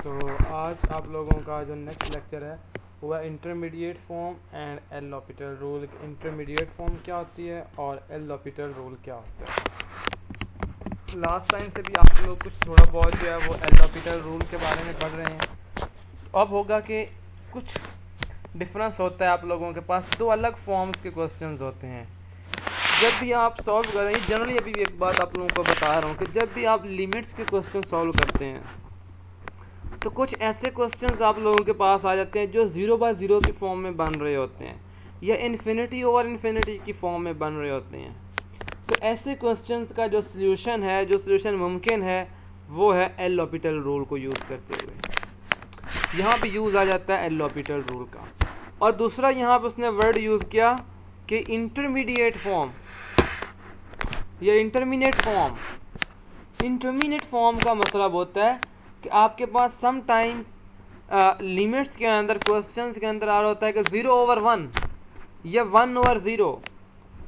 आज आप लोगों का जो नेक्स्ट लेक्चर है वो है intermediate form and L L'Hôpital rule. Intermediate form क्या होती है और एल लॉपिटल रूल क्या होता है। लास्ट टाइम से भी आप लोग कुछ थोड़ा बहुत जो है वो एल लॉपिटल रूल के बारे में पढ़ रहे हैं। अब होगा कि कुछ डिफरेंस होता है, आप लोगों के पास दो अलग फॉर्म्स के क्वेश्चंस होते हैं। जब भी आप सॉल्व कर रहे हैं, जनरली अभी भी एक बात आप लोगों को बता रहा हूँ कि जब भी आप लिमिट्स के क्वेश्चन सॉल्व करते हैं तो कुछ ऐसे क्वेश्चंस आप लोगों के पास आ जाते हैं जो 0/0 की फॉर्म में बन रहे होते हैं या इन्फिनिटी ओवर इन्फिनिटी की फॉर्म में बन रहे होते हैं। तो ऐसे क्वेश्चंस का जो सल्यूशन है, जो सल्यूशन मुमकिन है, वो है एल लॉपिटल रूल को यूज़ करते हुए। यहाँ पे यूज़ आ जाता है एल लॉपिटल रूल का। और दूसरा यहाँ पे उसने वर्ड यूज़ किया कि इंटरमीडिएट फॉर्म या इंटरमीडिएट फॉर्म। इंटरमीडिएट फॉर्म का मतलब होता है कि आपके पास समटाइम्स लिमिट्स के अंदर, क्वेश्चंस के अंदर आ रहा होता है कि 0/1 या 1/0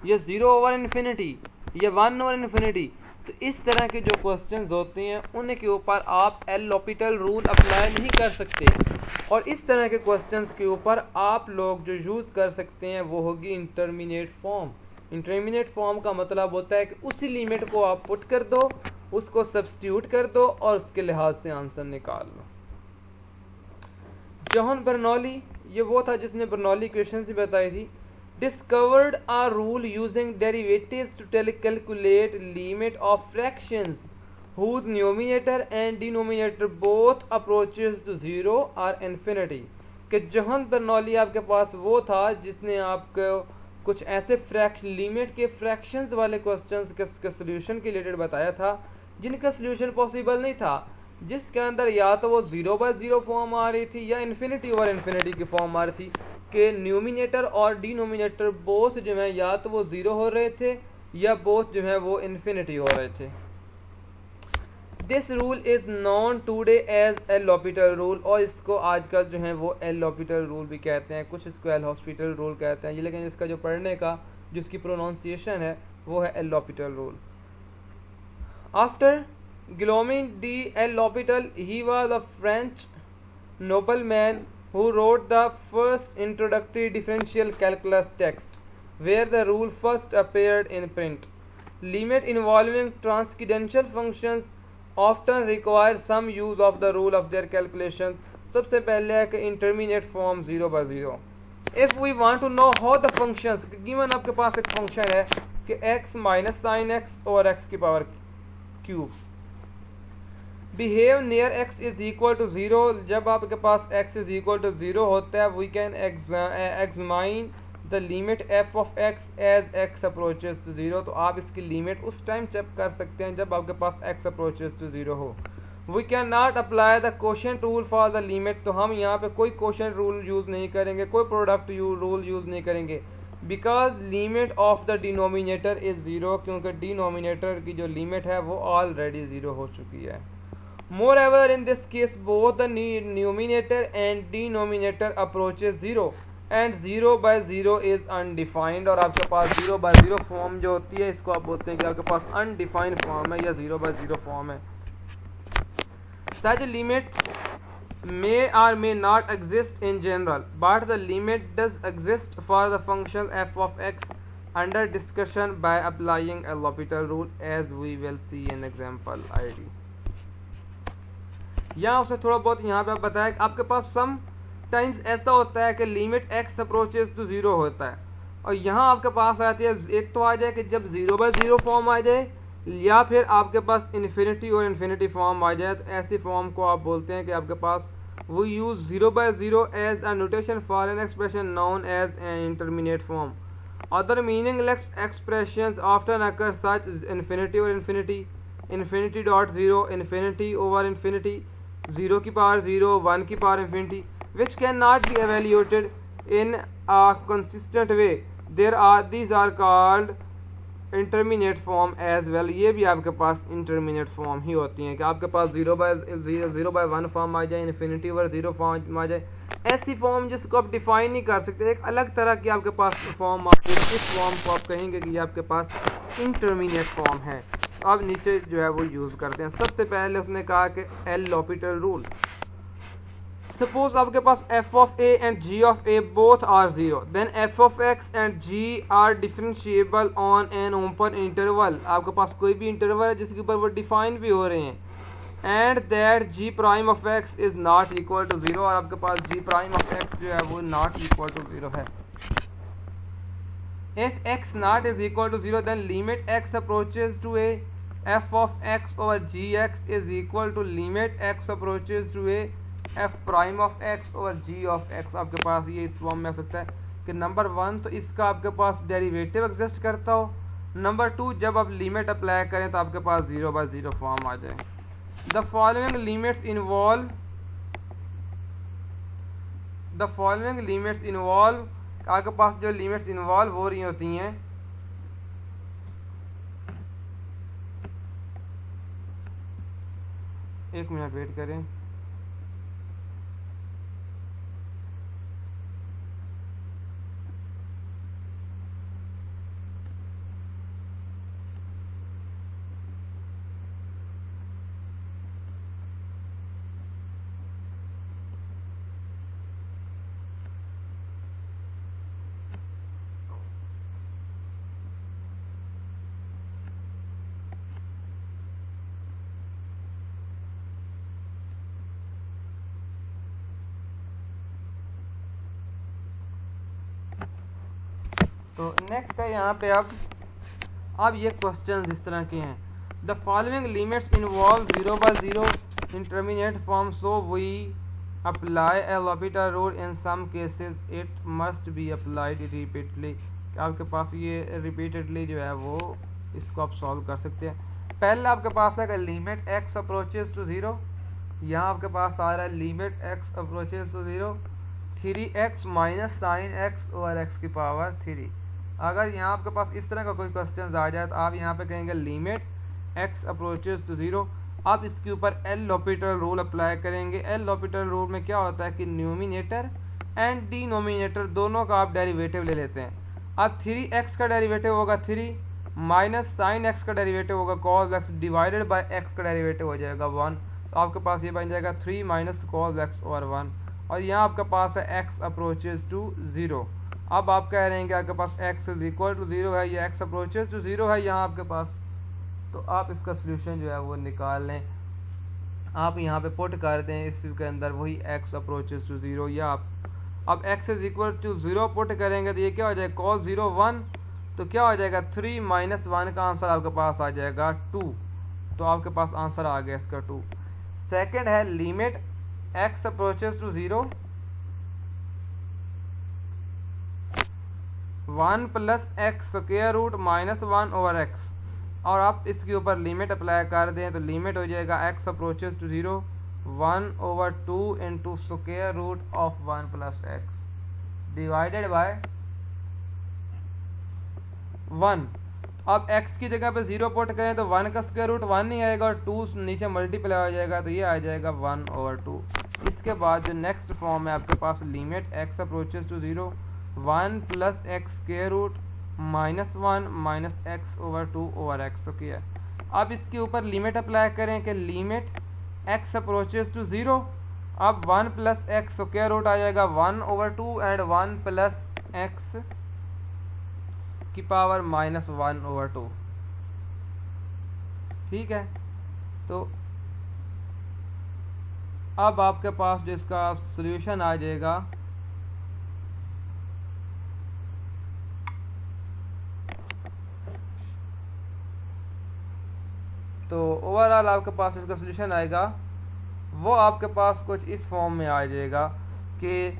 या 0/इन्फिनिटी या 1/इन्फिनिटी। तो इस तरह के जो क्वेश्चंस होते हैं उनके ऊपर आप एल लॉपिटल रूल अप्लाई नहीं कर सकते, और इस तरह के क्वेश्चंस के ऊपर आप लोग जो यूज़ कर सकते हैं वो होगी इंटरमीडिएट फॉर्म। इंटरमीडिएट फॉर्म का मतलब होता है कि उसी लिमिट को आप पुट कर दो, उसको सब्स्टिट्यूट कर दो और उसके लिहाज से आंसर निकाल लो। जॉन बर्नौली, ये वो था जिसने बर्नौली इक्वेशन से बताई थी, discovered a rule using derivatives to calculate limit of fractions whose numerator and denominator both approaches to 0 are infinity। कि जॉन बर्नौली आपके पास वो था जिसने आपको कुछ ऐसे लिमिट के फ्रैक्शंस वाले क्वेश्चंस के सॉल्यूशन के रिलेटेड बताया था जिनका सॉल्यूशन पॉसिबल नहीं था, जिसके अंदर या तो वो 0/0 फॉर्म आ रही थी या इन्फिनिटी ओवर इन्फिनिटी की फॉर्म आ रही थी कि न्यूमिनेटर और डिनोमिनेटर बोथ जो है या तो वो 0 हो रहे थे या बोथ जो है वो इन्फिनिटी हो रहे थे। This rule is known today as L'Hopital rule, और इसको आजकल जो है वो एल लॉपिटल रूल भी कहते हैं, कुछ इसको एल हॉस्पिटल रूल कहते हैं, लेकिन इसका जो पढ़ने का जिसकी प्रोनाउंसिएशन है वो है L L'Hôpital rule. After Guillaume de l'Hopital, he was a French nobleman who wrote the first introductory differential calculus text, where the rule first appeared in print. Limit involving transcendental functions often require some use of the rule of their calculation. सबसे पहले है कि intermediate form 0/0. If we want to know how the functions, given आपके पास एक function है कि x minus sin x और x की power cube behave near x is equal to 0, जब आपके पास x is equal to 0 होता है we can examine the limit f of x as x approaches to 0। तो आप इसकी लिमिट उस टाइम चेक कर सकते हैं जब आपके पास x approaches to 0 हो। we cannot apply the quotient rule for the limit, तो हम यहाँ पे कोई quotient rule यूज़ नहीं करेंगे, कोई product rule यूज़ नहीं करेंगे, because limit of the denominator is 0, क्योंकि denominator की जो लिमिट है वो ऑलरेडी 0 हो चुकी है। Moreover, in this case, both the numerator and denominator approaches 0 and 0/0 is undefined। और आपके पास 0/0 फॉर्म जो होती है इसको आप बोलते हैं कि आपके पास undefined फॉर्म है या 0/0 फॉर्म है। Such limit may or may not exist in general, but the limit does exist for the function f of x under discussion by applying a L'Hopital rule, as we will see in example id। यहाँ उसने थोड़ा बहुत यहाँ पे बताया कि आपके पास some times ऐसा होता है कि लिमिट x अप्रोचेस टू 0 होता है, और यहाँ आपके पास आती है, एक तो आ जाए कि जब 0/0 फॉर्म आ जाए या फिर आपके पास इन्फिनिटी और इन्फिनिटी फॉर्म आ जाए। तो ऐसी फॉर्म को आप बोलते हैं कि आपके पास we use 0/0 as a notation for an expression known as an intermediate form. Other meaningless expressions often occur such infinity और infinity, infinity dot 0, infinity over infinity, 0 की पावर 0, 1 की power infinity, which cannot be evaluated in a consistent way। These are called intermediate form as well। ये भी आपके पास intermediate form ही होती हैं कि आपके पास 0/1 फॉर्म आ जाए, इन्फिनिटी ओवर 0 फॉर्म आ जाए। ऐसी फॉर्म जिसको आप डिफाइन नहीं कर सकते, एक अलग तरह की आपके पास फॉर्म आती है, इस फॉर्म को आप कहेंगे कि ये आपके पास इंटरमीडिएट फॉर्म है। अब नीचे जो है वो यूज़ करते हैं। सबसे पहले उसने कहा कि एल लॉपिटल रूल। सपोज आपके पास f of a and g of a both are 0, then f of x and g are differentiable on an open interval. आपके पास कोई भी इंटरवल है जिसके ऊपर वो डिफाइन भी हो रहे हैं, and that g prime of x is not equal to 0, और आपके पास g prime of x जो है वो not equal to 0 है. If x not is equal to 0, then limit x approaches to a f of x over gx is equal to limit x approaches to a f prime of x over g of x. आपके पास ये इस form में आ सकता है कि number 1 तो इसका आपके पास डेरिवेटिव एग्जिस्ट करता हो, नंबर 2 जब आप लिमिट अप्लाई करें तो आपके पास 0/0 फॉर्म आ जाए. द फॉलोइंग लिमिट्स इन्वॉल्व आपके पास जो लिमिट्स इन्वॉल्व हो रही होती हैं एक मिनट वेट करें. तो नेक्स्ट है यहाँ पे अब ये क्वेश्चन इस तरह के हैं. The following limits involve 0/0 intermediate form, so we apply L'Hopital rule in some cases it must be applied repeatedly. आपके पास ये रिपीटेडली जो है वो इसको आप सॉल्व कर सकते हैं. पहले आपके पास है लिमिट x अप्रोचेस टू 0, यहाँ आपके पास आ रहा है limit x approaches to 0 3x minus sine x over x की पावर 3. अगर यहाँ आपके पास इस तरह का कोई क्वेश्चन आ जाए तो आप यहाँ पे कहेंगे लिमिट x अप्रोचेस टू 0. आप इसके ऊपर एल लॉपिटल रूल अप्लाई करेंगे. एल लॉपिटल रूल में क्या होता है कि न्यूमिनेटर एंड डिनोमिनेटर दोनों का आप डेरिवेटिव ले लेते हैं. अब 3x का डेरिवेटिव होगा 3 माइनस साइन x का डेरिवेटिव होगा cos x divided by x का डेरिवेटिव हो जाएगा 1. तो आपके पास ये बन जाएगा 3 माइनस cos x ओवर 1. और यहाँ आपके पास है x अप्रोचेस टू 0. अब आप कह रहे हैं कि आपके पास x इज इक्वल टू 0 है, ये x अप्रोचेस टू 0 है यहाँ आपके पास. तो आप इसका सोल्यूशन जो है वो निकाल लें. आप यहाँ पे पुट कर दें इसके अंदर वही x अप्रोचेस टू 0, या आप अब x is equal to 0 put करेंगे तो ये क्या हो जाएगा cos 0 1. तो क्या हो जाएगा 3 माइनस 1 का आंसर आपके पास आ जाएगा 2. तो आपके पास आंसर आ गया इसका 2. सेकेंड है limit x approaches to 0 1 plus x square root minus 1 over x. और आप इसके ऊपर लिमिट अप्लाई कर दें तो लिमिट हो जाएगा x approaches to 0 1 over 2 into square root of 1 plus x divided by 1. अब x की जगह पे 0 पुट करें तो 1 का स्क्वायर रूट 1 नहीं आएगा और 2 नीचे मल्टीप्लाई हो जाएगा तो ये आ जाएगा 1 ओवर 2. इसके बाद जो नेक्स्ट फॉर्म है आपके पास limit x approaches to 0 1 plus x square root minus 1 minus x over 2 over x. Okay है. अब इसके ऊपर लिमिट अप्लाई करें कि लिमिट x अप्रोचेस टू 0. अब 1 प्लस एक्स स्क्वायर रूट आ जाएगा 1 ओवर 2 एंड 1 प्लस एक्स की पावर माइनस 1 ओवर 2. ठीक है. तो अब आपके पास जो इसका सोल्यूशन आ जाएगा तो ओवरऑल आपके पास इसका सोल्यूशन आएगा वो आपके पास कुछ इस फॉर्म में आ जाएगा कि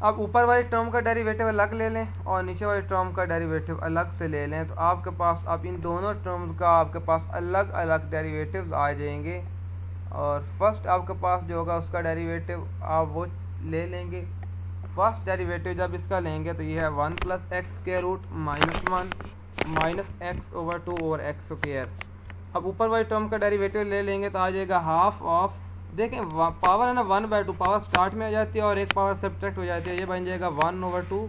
आप ऊपर वाली टर्म का डेरिवेटिव अलग ले लें और नीचे वाली टर्म का डेरिवेटिव अलग से ले लें तो आपके पास अब इन दोनों टर्म्स का आपके पास अलग अलग डेरिवेटिव्स आ जाएंगे. और फर्स्ट आपके पास जो होगा उसका डेरिवेटिव आप वो ले लेंगे. फर्स्ट डेरिवेटिव जब इसका लेंगे तो ये है 1 plus x square root minus 1 minus x over 2 over x square. अब ऊपर वाली टर्म का डेरिवेटिव ले लेंगे तो आ जाएगा हाफ ऑफ, देखें पावर है ना 1/2, पावर स्टार्ट में आ जाती है और एक पावर सब्ट्रैक्ट हो जाती है, ये बन जाएगा 1 ओवर 2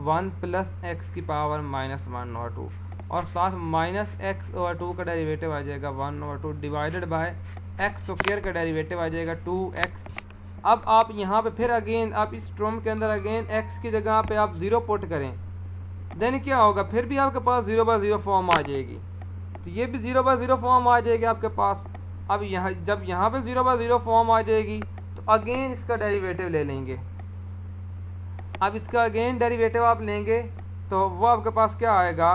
1 प्लस एक्स की पावर माइनस 1 और 2, और साथ माइनस एक्स ओवर 2 का डेरिवेटिव आ जाएगा 1 over 2 divided by x square का डेरिवेटिव आ जाएगा 2x। अब आप यहाँ पे फिर अगेन आप इस टर्म के अंदर अगेन x की जगह पे आप 0 पुट करें, देन क्या होगा, फिर भी आपके पास 0/0 फॉर्म आ जाएगी, तो ये भी 0/0 फॉर्म आ जाएगी आपके पास। अब यहाँ जब यहाँ पे 0/0 फॉर्म आ जाएगी तो अगेन इसका डेरिवेटिव ले लेंगे। अब इसका अगेन डेरिवेटिव आप लेंगे तो वो आपके पास क्या आएगा,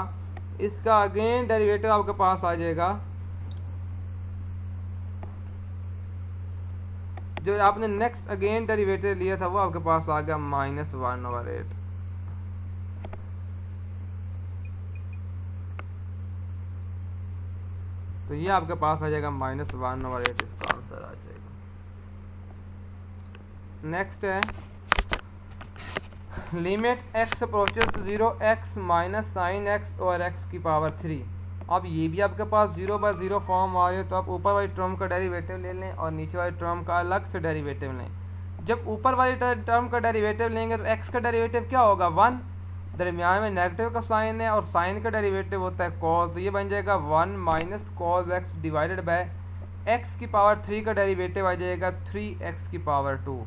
इसका अगेन डेरिवेटिव आपके पास आ जाएगा, जो आपने नेक्स्ट अगेन डेरिवेटिव लिया था वो आपके पास आ गया -1/8। तो ये आपके पास आ जाएगा -1/8, इसका आंसर आ जाएगा। नेक्स्ट है limit x approaches to 0 x minus sine x और x की पावर 3। अब ये भी आपके पास 0/0 फॉर्म आ रही है, तो आप ऊपर वाली टर्म का डेरिवेटिव ले लें और नीचे वाली टर्म का अलग से डेरिवेटिव लें। जब ऊपर वाली टर्म का डेरिवेटिव लेंगे तो x का डेरिवेटिव क्या होगा 1, दरमियान में नेगेटिव का साइन है और साइन का डेरिवेटिव होता है cos, तो ये बन जाएगा 1 minus cos x divided by x की पावर 3 का डेरिवेटिव आ जाएगा 3x की पावर 2।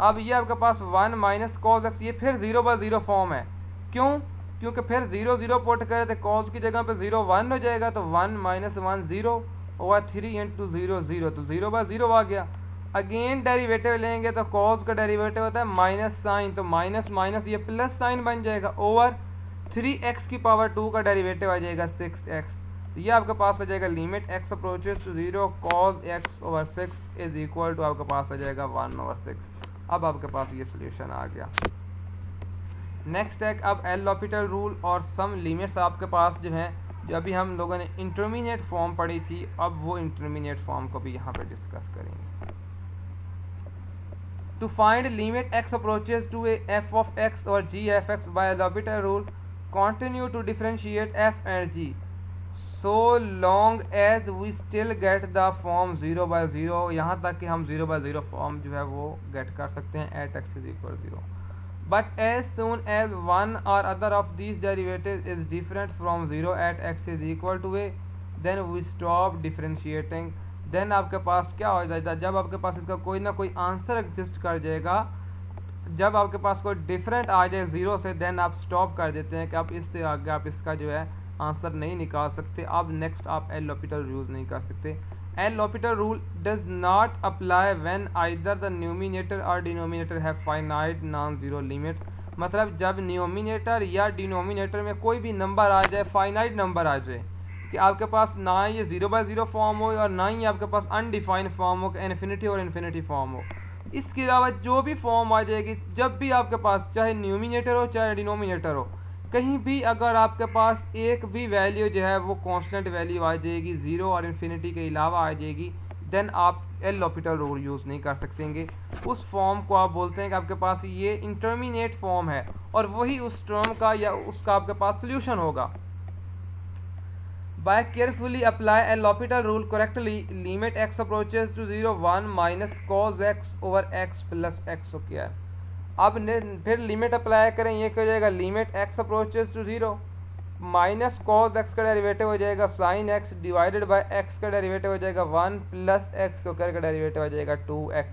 अब ये आपके पास 1 माइनस cos x, ये फिर 0/0 फॉर्म है, क्यों, क्योंकि फिर 0 पुट करें तो cos की जगह पे 0 1 हो जाएगा, तो 1 माइनस 1 0 ओवर 3 इंटू 0 0, तो 0/0 आ गया। अगेन डेरिवेटिव लेंगे तो cos का डेरिवेटिव होता है माइनस साइन, तो माइनस माइनस ये प्लस साइन बन जाएगा ओवर 3x की पावर 2 का डेरिवेटिव आ जाएगा 6x। तो ये आपके पास आ जाएगा limit x approaches to 0 cos x over 6 is equal to आपके पास आ जाएगा 1/6। अब आपके पास ये सोल्यूशन आ गया। नेक्स्ट है अब एल लॉपिटल रूल और सम लिमिट्स आपके पास जो हैं, जो अभी हम लोगों ने इंटरमीडिएट फॉर्म पढ़ी थी, अब वो इंटरमीडिएट फॉर्म को भी यहाँ पे डिस्कस करेंगे। To find limit x approaches to A f of x और g f x by L'Hopital rule continue to differentiate f and g so long as we still get the form 0/0, यहाँ तक कि हम 0/0 form जो है वो gate कर सकते हैं at x is equal 0। But as soon as one or other of these derivatives is different from 0 at x is equal to a, then we stop differentiating। then आपके पास क्या हो जाएगा, जब आपके पास इसका कोई ना कोई आंसर एग्जिस्ट कर जाएगा, जब आपके पास कोई डिफरेंट आ जाए 0 से, देन आप स्टॉप कर देते हैं कि आप इससे आगे आप इसका जो है आंसर नहीं निकाल सकते। अब नेक्स्ट आप एल लॉपिटल यूज नहीं कर सकते। L'Hopital rule does not apply when either the numerator और denominator have finite non zero limit. मतलब जब न्यूमिनेटर या डिनोमिनेटर में कोई भी नंबर आ जाए, फाइनाइट नंबर आ जाए, कि आपके पास ना ये 0/0 फॉर्म हो और ना ही आपके पास अनडिफाइंड फॉर्म हो, इन्फिनिटी और इन्फिनिटी फॉर्म हो। इसके अलावा जो भी फॉर्म आ जाएगी, जब भी आपके पास चाहे न्यूमिनेटर हो चाहे डिनोमिनेटर हो, कहीं भी अगर आपके पास एक भी वैल्यू जो है वो कांस्टेंट वैल्यू आ जाएगी, 0 और इन्फिनिटी के अलावा आ जाएगी, देन आप एल लॉपिटल रूल यूज़ नहीं कर सकेंगे। उस फॉर्म को आप बोलते हैं कि आपके पास ये इंटरमीडिएट फॉर्म है और वही उस टर्म का या उसका आपके पास सोल्यूशन होगा। By carefully apply a L'Hopital rule correctly, limit x approaches to 0 1 minus cos x over x plus x square। अब फिर लिमिट अप्लाई करें, ये क्या हो जाएगा, limit x approaches to 0 minus cos x का डेरिवेटिव हो जाएगा sin x divided by x का डेरिवेटिव हो जाएगा 1 प्लस x स्क्वायर का डेरिवेटिव हो जाएगा 2x।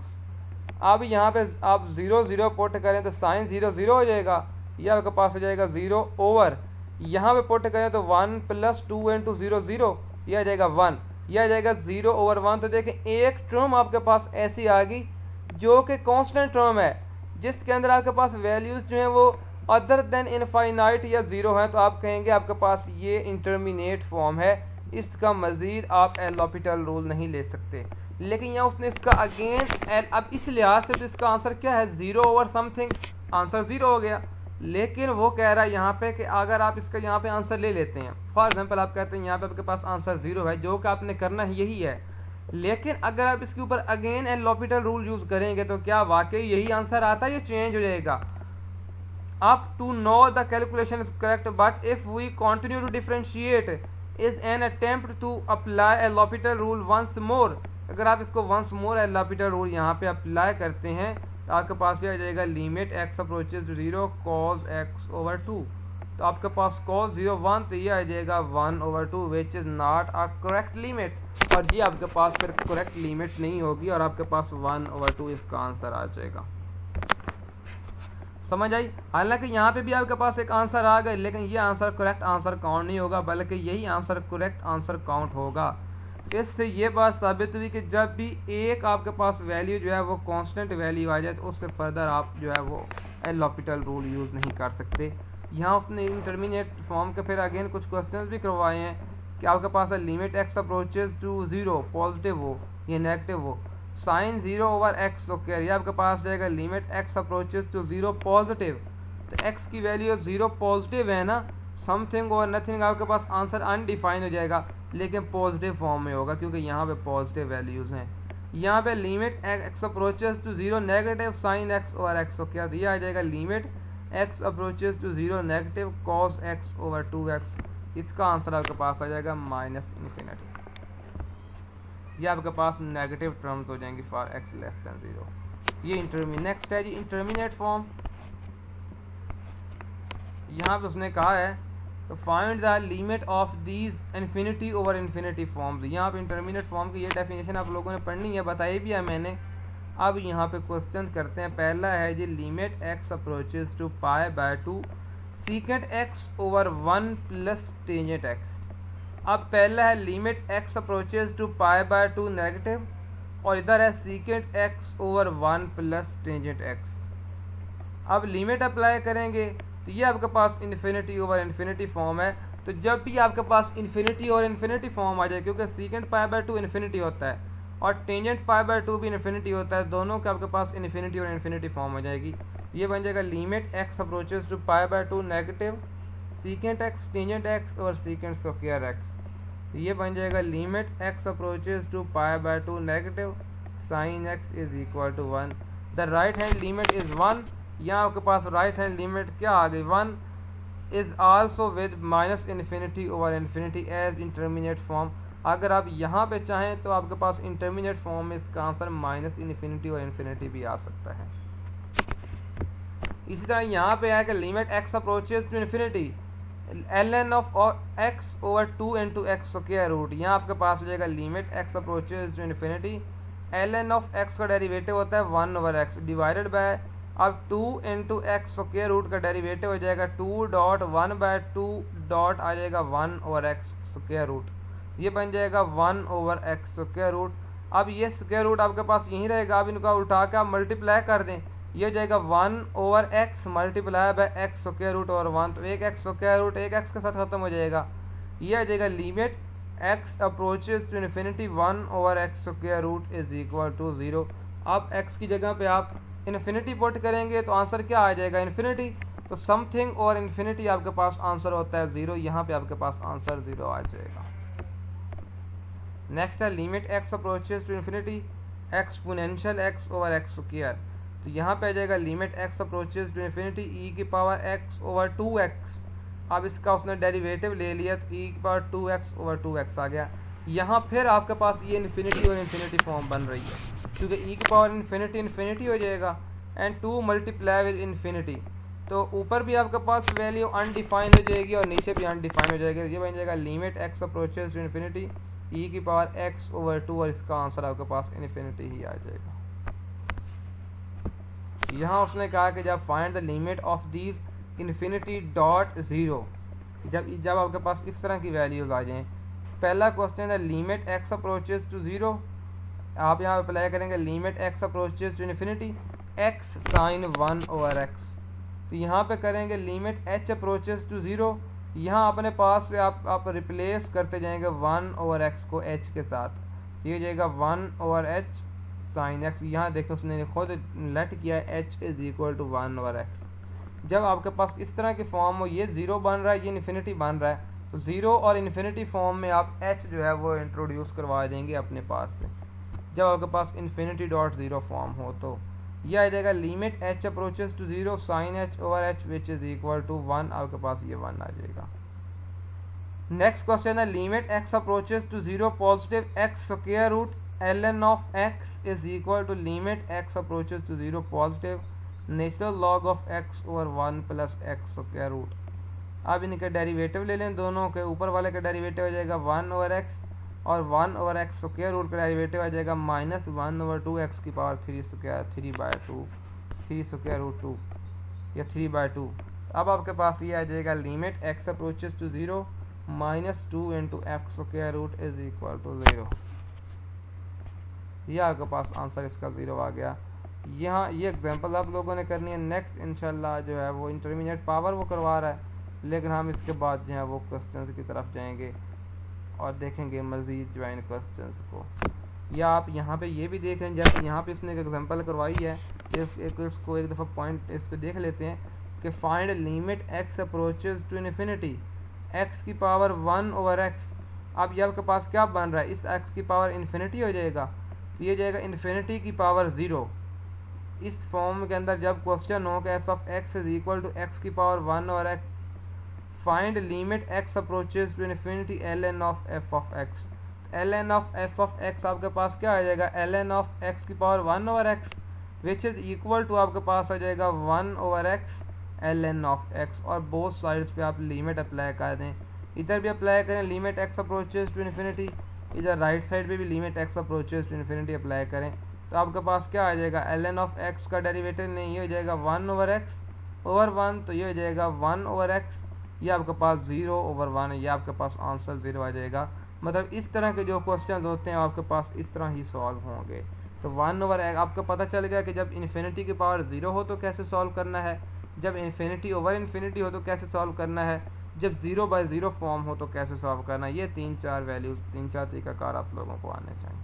अब यहाँ पे आप 0 0 पुट करें तो साइन 0 0 हो जाएगा, यह आपके पास हो जाएगा 0 ओवर, यहाँ पे पुट करें तो 1 प्लस 2 इंटू 0 0, यह आ जाएगा 1, यह आ जाएगा 0 ओवर 1। तो देखें एक टर्म आपके पास ऐसी आ गई जो कि कांस्टेंट टर्म है, जिसके अंदर आपके पास वैल्यूज जो हैं वो अदर देन इनफाइनाइट या 0 है, तो आप कहेंगे आपके पास ये इंटरमीडिएट फॉर्म है, इसका मजीद आप एल लॉपिटल रूल नहीं ले सकते। लेकिन यहाँ उसने इसका अगेन अब इस लिहाज से तो इसका आंसर क्या है, 0 ओवर समथिंग, आंसर 0 हो गया। लेकिन वो कह रहा है यहाँ पे कि अगर आप इसका यहाँ पे आंसर ले लेते हैं, फॉर एग्जांपल आप कहते हैं यहाँ पे आपके पास आंसर 0 है, जो कि आपने करना है यही है, लेकिन अगर आप इसके ऊपर again L L'Hôpital rule use करेंगे तो क्या वाकई यही आंसर आता है, ये चेंज हो जाएगा। up to know the calculation is correct, but if we continue to differentiate is an attempt to apply a L'Hopital rule once more। अगर आप इसको once more L L'Hôpital rule यहाँ पे अप्लाई करते हैं तो आपके पास क्या आ जाएगा, limit x approaches to 0 cos x over 2। तो आपके पास cos 0 1, तो ये आ जाएगा 1 over 2 which is not a correct limit, और ये आपके पास फिर करेक्ट लिमिट नहीं होगी और आपके पास 1 ओवर 2 इसका आंसर आ जाएगा। समझ आई। हालांकि यहाँ पे भी आपके पास एक आंसर आ गया, लेकिन ये आंसर करेक्ट आंसर काउंट नहीं होगा, बल्कि यही आंसर करेक्ट आंसर काउंट होगा। इससे ये बात साबित हुई कि जब भी एक आपके पास वैल्यू जो है वो कांस्टेंट वैल्यू आ जाए तो उससे फर्दर आप जो है वो एल हॉस्पिटल रूल यूज़ नहीं कर सकते। यहाँ उसने इंटरमीडिएट फॉर्म के फिर अगेन कुछ क्वेश्चंस भी करवाए हैं कि आपके पास limit x approaches to 0 positive हो या नेगेटिव हो, साइन 0 ओवर एक्स स्क्वायर, ये आपके पास जाएगा limit x approaches to 0 positive. तो एक्स की वैल्यू 0 पॉजिटिव है ना, समथिंग और नथिंग, आपके पास आंसर अनडिफाइन हो जाएगा, लेकिन पॉजिटिव फॉर्म में होगा क्योंकि यहाँ पे पॉजिटिव वैल्यूज़ हैं। यहाँ पे limit x approaches to 0 negative sine x over x square दिया आ जाएगा limit x approaches to 0 negative cos x over 2x। इसका आंसर आपके पास आ जाएगा -∞। ये आपके पास नेगेटिव टर्म्स हो जाएंगी फॉर x लेस देन 0। ये नेक्स्ट है जी इंटरमीडिएट फॉर्म। यहाँ पे उसने कहा है तो find the limit of these infinity over infinity forms. यहाँ पे इंटरमीडिएट फॉर्म की ये डेफिनेशन आप लोगों ने पढ़नी है, बताई भी है मैंने। अब यहाँ पे क्वेश्चन करते हैं। पहला है जी limit x approaches to π/2 secant x over 1 plus tangent x. अब पहला है limit x approaches to π/2 negative, और इधर है secant x over 1 plus tangent x. अब लिमिट अप्लाई करेंगे तो ये आपके पास इन्फिनिटी ओवर इन्फिनिटी फॉर्म है। तो जब भी आपके पास इन्फिनिटी और इन्फिनिटी फॉर्म आ जाए, क्योंकि सीकेंट π/2 इन्फिनिटी होता है और टेंजेंट π/2 भी इन्फिनिटी होता है, दोनों के आपके पास इन्फिनिटी और इन्फिनिटी फॉर्म आ जाएगी। ये बन जाएगा limit x approaches to π/2 negative secant x tangent x और सीकेंट स्क्वायर एक्स। ये बन जाएगा limit x approaches to π/2 negative sine x is equal to 1। The right hand limit is 1। यहाँ आपके पास राइट हैंड लिमिट क्या आ गई, 1 is also with minus infinity over infinity as intermediate form. अगर आप यहाँ पे चाहें तो आपके पास इंटरमीडिएट फॉर्म में इसका आंसर माइनस इन्फिनिटी और इन्फिनिटी भी आ सकता है। इसी तरह यहाँ पे है कि limit x approaches to infinity ln of x over 2 into x square root. यहाँ आपके पास हो जाएगा limit x approaches to infinity ln of x का डेरिवेटिव होता है 1 ओवर एक्स डिवाइडेड बाय, अब 2 इंटू एक्स स्क्वायर रूट का डेरिवेटिव हो जाएगा 2.1/2 डॉट आ जाएगा 1 ओवर एक्स स्क्वायर रूट। ये बन जाएगा 1 ओवर एक्स स्क्वायर रूट। अब ये स्क्वायर रूट आपके पास यहीं रहेगा, अब इनका उठा के आप मल्टीप्लाई कर दें, ये हो जाएगा 1 over x multiply by x square root over 1। तो एक एक्स स्क्वायर रूट एक एक्स के साथ खत्म हो जाएगा। ये आ जाएगा limit x approaches to infinity 1 over x square root is equal to 0। अब एक्स की जगह पे आप इन्फिनिटी पुट करेंगे तो आंसर क्या आ जाएगा, इन्फिनिटी। तो समथिंग और इन्फिनिटी आपके पास आंसर होता है 0, यहाँ पे आपके पास आंसर 0 आ जाएगा। नेक्स्ट है limit x approaches to infinity exponential x over x square. तो यहाँ पे आ जाएगा limit x approaches to infinity e की पावर एक्स ओवर 2x। अब इसका उसने डेरिवेटिव ले लिया तो ई की पावर 2x ओवर 2x आ गया। यहाँ फिर आपके पास ये इन्फिनिटी और इन्फिनिटी फॉर्म बन रही है, क्योंकि ई की पावर इन्फिनिटी इन्फिनिटी हो जाएगा एंड 2 मल्टीप्लाई विद इन्फिनिटी। तो ऊपर भी आपके पास वैल्यू अनडिफाइन हो जाएगी और नीचे भी अनडिफाइन हो जाएगी। ये बन जाएगा limit x approaches to infinity e की पावर एक्स ओवर 2 और इसका आंसर आपके पास इन्फिनिटी ही आ जाएगा। यहाँ उसने कहा कि जब find the limit of these infinity dot 0, जब आपके पास इस तरह की वैल्यूज आ जाएं। पहला क्वेश्चन है लिमिट एक्स अप्रोचेज टू 0, आप यहाँ अप्लाई करेंगे limit x approaches to infinity x sine 1 over x. तो यहाँ पे करेंगे लिमिट एच अप्रोचेज टू 0, यहाँ अपने पास से आप रिप्लेस करते जाएंगे 1 ओवर एक्स को एच के साथ, ये हो जाएगा 1 ओवर एच साइन एक्स। यहाँ देखो उसने खुद लेट किया है h is equal to 1 over x. जब आपके पास इस तरह की फॉर्म हो, ये 0 बन रहा है, ये इन्फिनिटी बन रहा है, तो 0 और इन्फिनिटी फॉर्म में आप एच जो है वो इंट्रोड्यूस करवा देंगे अपने पास से। जब आपके पास इन्फिनिटी डॉट 0 फॉर्म हो तो यह आ जाएगा limit h approaches to 0 sine h over h which is equal to 1। आपके पास ये 1 आ जाएगा। नेक्स्ट क्वेश्चन है limit x approaches to 0 positive x square root ln of x is equal to limit x approaches to 0 positive natural log of x over 1 plus x square root. अब इनके derivative ले लें, दोनों के ऊपर वाले का डेरिवेटिव आ जाएगा 1 ओवर x और 1 ओवर एक्स स्क्वायर रूट का डेरिवेटिव आ जाएगा माइनस 1 ओवर 2 एक्स की पावर 3 स्क्वायर 3 स्क्वायर रूट 2 या 3/2। अब आपके पास ये आ जाएगा limit x approaches to 0 minus 2 into x square root is equal to 0। ये आपके पास आंसर इसका 0 आ गया। यहाँ ये एग्जांपल आप लोगों ने करनी है। नेक्स्ट इंशाल्लाह जो है वो इंटरमीडिएट पावर वो करवा रहा है, लेकिन हम इसके बाद जो है वो क्वेश्चंस की तरफ जाएंगे और देखेंगे मज़ीद जो है इन क्वेश्चंस को। या आप यहाँ पे ये भी देख लें, जैसे यहाँ पे इसने एक एग्जांपल करवाई है, इसको एक दफ़ा पॉइंट इस पर देख लेते हैं कि find limit x approaches to infinity x की पावर 1 ओवर x। अब ये आपके पास क्या बन रहा है, इस x की पावर इन्फिनिटी हो जाएगा, तो ये जाएगा इन्फिनिटी की पावर 0। इस फॉर्म के अंदर जब क्वेश्चन हो कि f of x is equal to x की पावर 1 और x, find limit x approaches to infinity l n of f of x. L n of f of x आपके पास क्या आ जाएगा, एल एन ऑफ एक्स की power 1 over x which is equal to आपके पास आ जाएगा 1 over x l n of x. और बोथ साइड्स पे आप लिमिट अप्लाई कर दें, इधर भी अप्लाई करें limit x approaches to infinity, इधर राइट साइड पे भी limit x approaches to infinity apply करें, तो आपके पास क्या आ जाएगा, एल एन ऑफ एक्स का डेरिवेटिव नहीं, ये हो जाएगा 1 ओवर एक्स ओवर 1, तो ये हो जाएगा 1 ओवर एक्स, ये आपके पास 0 ओवर 1 है, ये आपके पास आंसर 0 आ जाएगा। मतलब इस तरह के जो क्वेश्चन होते हैं आपके पास इस तरह ही सॉल्व होंगे। तो 1 ओवर एक्स आपको पता चल गया कि जब इन्फिनिटी की पावर 0 हो तो कैसे सॉल्व करना है, जब इन्फिनिटी ओवर इन्फिनिटी हो तो कैसे सॉल्व करना है, जब 0/0 फॉर्म हो तो कैसे सॉल्व करना है। ये 3-4 वैल्यूज 3-4 तरीकाकार आप लोगों को आने चाहिए।